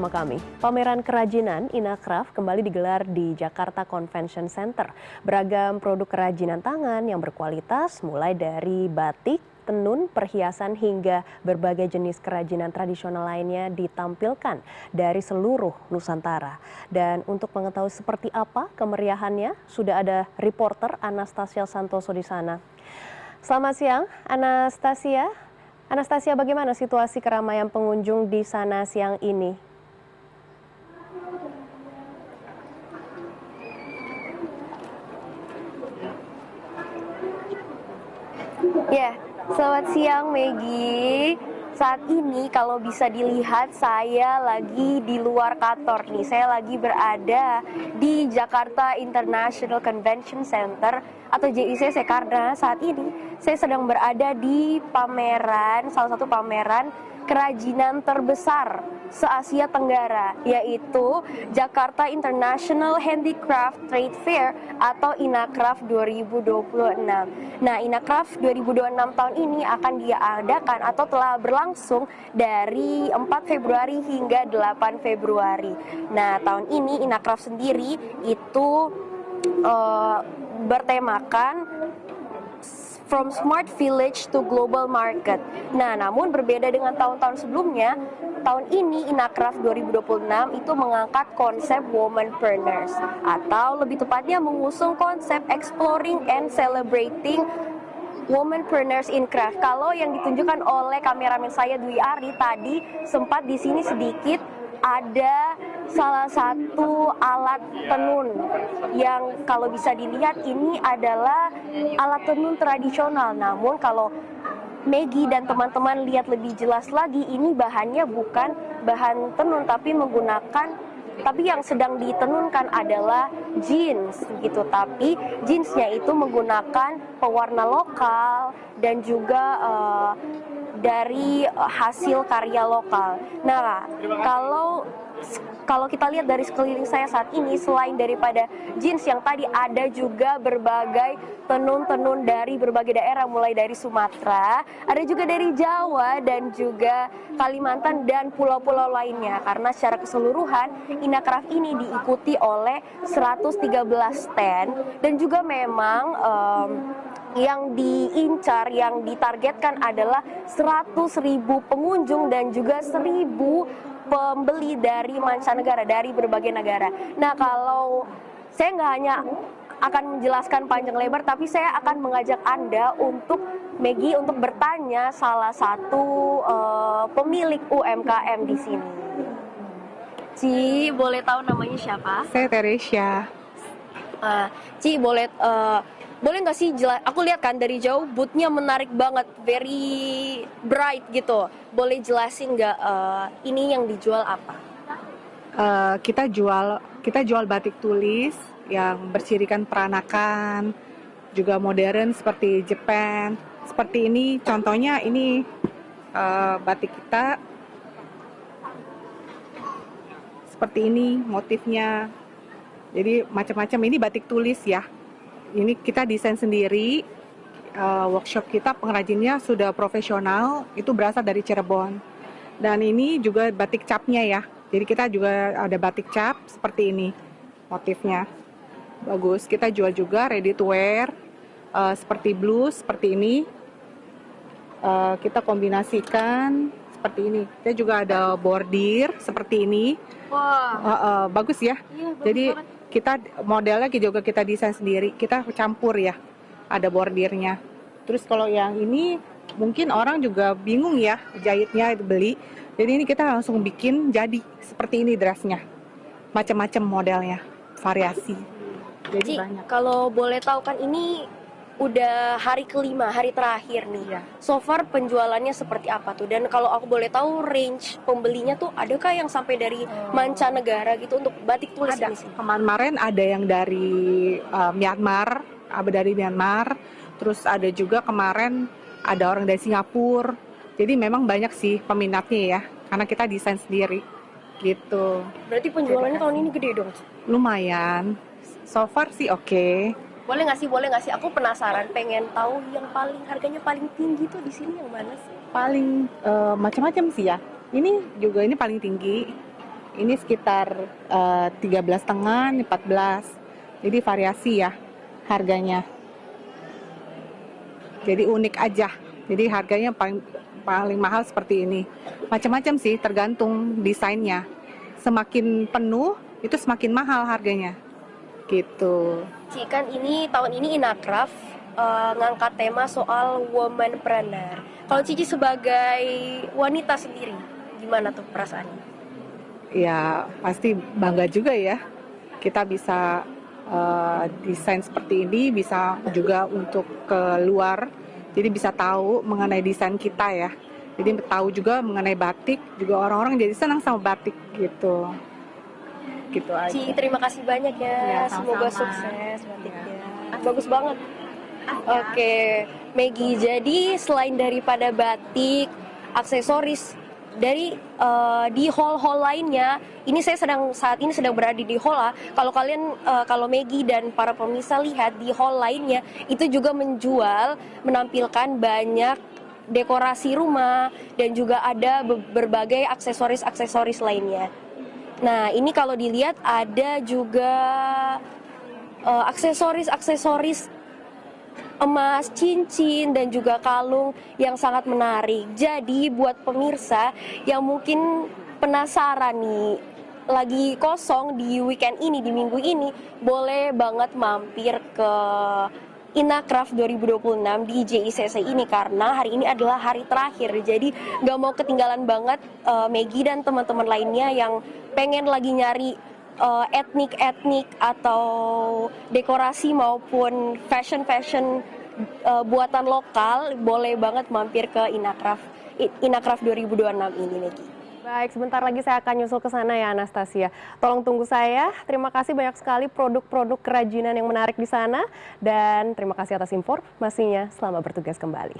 Sama kami, pameran kerajinan Inacraft kembali digelar di Jakarta Convention Center. Beragam produk kerajinan tangan yang berkualitas mulai dari batik, tenun, perhiasan hingga berbagai jenis kerajinan tradisional lainnya ditampilkan dari seluruh Nusantara. Dan untuk mengetahui seperti apa kemeriahannya, sudah ada reporter Anastasia Santoso di sana. Selamat siang, Anastasia. Anastasia, bagaimana situasi keramaian pengunjung di sana siang ini? Ya, selamat siang Maggie. Saat ini kalau bisa dilihat saya lagi di luar kantor nih. Saya lagi berada di Jakarta International Convention Center atau JICC karena saat ini saya sedang berada di pameran, salah satu pameran kerajinan terbesar se-Asia Tenggara, yaitu Jakarta International Handicraft Trade Fair atau Inacraft 2026. Nah, Inacraft 2026 tahun ini akan diadakan atau telah berlangsung dari 4 Februari hingga 8 Februari. Nah, tahun ini Inacraft sendiri itu bertemakan From Smart Village to Global Market. Nah, namun berbeda dengan tahun-tahun sebelumnya, tahun ini Inacraft 2026 itu mengangkat konsep womanpreneurs atau lebih tepatnya mengusung konsep exploring and celebrating womanpreneurs in craft. Kalau yang ditunjukkan oleh kameramen saya Dwi Ari tadi sempat di sini sedikit ada salah satu alat tenun yang kalau bisa dilihat ini adalah alat tenun tradisional. Namun kalau Maggie dan teman-teman lihat lebih jelas lagi, ini bahannya bukan bahan tenun tapi yang sedang ditenunkan adalah jeans gitu. Tapi jeansnya itu menggunakan pewarna lokal dan juga dari hasil karya lokal. Nah, kalau kita lihat dari sekeliling saya saat ini, selain daripada jeans yang tadi, ada juga berbagai tenun-tenun dari berbagai daerah, mulai dari Sumatera, ada juga dari Jawa dan juga Kalimantan dan pulau-pulau lainnya. Karena secara keseluruhan Inacraft ini diikuti oleh 113 stand dan juga memang yang diincar, yang ditargetkan adalah 100.000 pengunjung dan juga 1.000 pembeli dari mancanegara, dari berbagai negara. Nah, kalau saya nggak hanya akan menjelaskan panjang lebar, tapi saya akan mengajak Anda untuk Maggie untuk bertanya salah satu pemilik UMKM di sini. Ci, boleh tahu namanya siapa? Saya Teresia. Ci, boleh nggak sih aku lihat kan dari jauh boothnya menarik banget, very bright gitu. Boleh jelasin nggak ini yang dijual apa? Kita jual batik tulis yang bercirikan peranakan, juga modern seperti Jepang. Seperti ini, contohnya ini batik kita. Seperti ini motifnya. Jadi macam-macam, ini batik tulis ya. Ini kita desain sendiri, workshop kita pengrajinnya sudah profesional, itu berasal dari Cirebon. Dan ini juga batik capnya ya, jadi kita juga ada batik cap seperti ini motifnya. Bagus, kita jual juga ready to wear, seperti blus, seperti ini. Kita kombinasikan seperti ini. Kita juga ada bordir seperti ini. Wah, bagus ya. iya, bagus Jadi banget. kita modelnya juga kita desain sendiri, kita campur ya, ada bordirnya. Terus kalau yang ini mungkin orang juga bingung ya jahitnya, beli, jadi ini kita langsung bikin jadi seperti ini dressnya, macam-macam modelnya, variasi, Ci, jadi banyak. kalau boleh tahu kan ini udah hari kelima, hari terakhir nih. Iya. So far penjualannya seperti apa tuh? Dan kalau aku boleh tahu range pembelinya tuh adakah yang sampai dari mancanegara gitu untuk batik tulis Ada, ini sih? kemarin ada yang dari Myanmar, terus ada juga kemarin ada orang dari Singapura. Jadi memang banyak sih peminatnya ya, karena kita desain sendiri gitu. Berarti penjualannya tahun ini gede dong, Ci? Lumayan, so far sih oke. Boleh nggak sih? Aku penasaran, pengen tahu yang harganya paling tinggi tuh di sini yang mana sih? Paling macam-macam sih ya. Ini paling tinggi. Ini sekitar 13,5, 14. Jadi variasi ya harganya. Jadi unik aja. Jadi harganya paling paling mahal seperti ini. Macam-macam sih, tergantung desainnya. Semakin penuh itu semakin mahal harganya. Gitu. Ci, kan ini tahun ini Inacraft ngangkat tema soal womanpreneur. Kalau Cici sebagai wanita sendiri, gimana tuh perasaannya? Ya pasti bangga juga ya. Kita bisa desain seperti ini, bisa juga untuk ke luar. Jadi bisa tahu mengenai desain kita ya. Jadi tahu juga mengenai batik, juga orang-orang jadi senang sama batik gitu. Gitu aja. Ci, terima kasih banyak ya. Ya, Semoga sama-sama. sukses batiknya. Bagus banget. Oke, Maggie. Jadi selain daripada batik, aksesoris dari di hall-hall lainnya, ini saya saat ini sedang berada di hall. Kalau Maggie dan para pemirsa lihat di hall lainnya, itu juga menampilkan banyak dekorasi rumah dan juga ada berbagai aksesoris-aksesoris lainnya. Nah, ini kalau dilihat ada juga aksesoris-aksesoris emas, cincin, dan juga kalung yang sangat menarik. Jadi buat pemirsa yang mungkin penasaran nih, lagi kosong di weekend ini, di minggu ini, boleh banget mampir ke Inacraft 2026 di JICC ini karena hari ini adalah hari terakhir. Jadi nggak mau ketinggalan banget Maggie dan teman-teman lainnya yang pengen lagi nyari etnik-etnik atau dekorasi maupun fashion buatan lokal, boleh banget mampir ke Inacraft 2026 ini, Maggie. Baik, sebentar lagi saya akan nyusul ke sana ya, Anastasia. Tolong tunggu saya. Terima kasih banyak sekali produk-produk kerajinan yang menarik di sana dan terima kasih atas informasinya. Selamat bertugas kembali.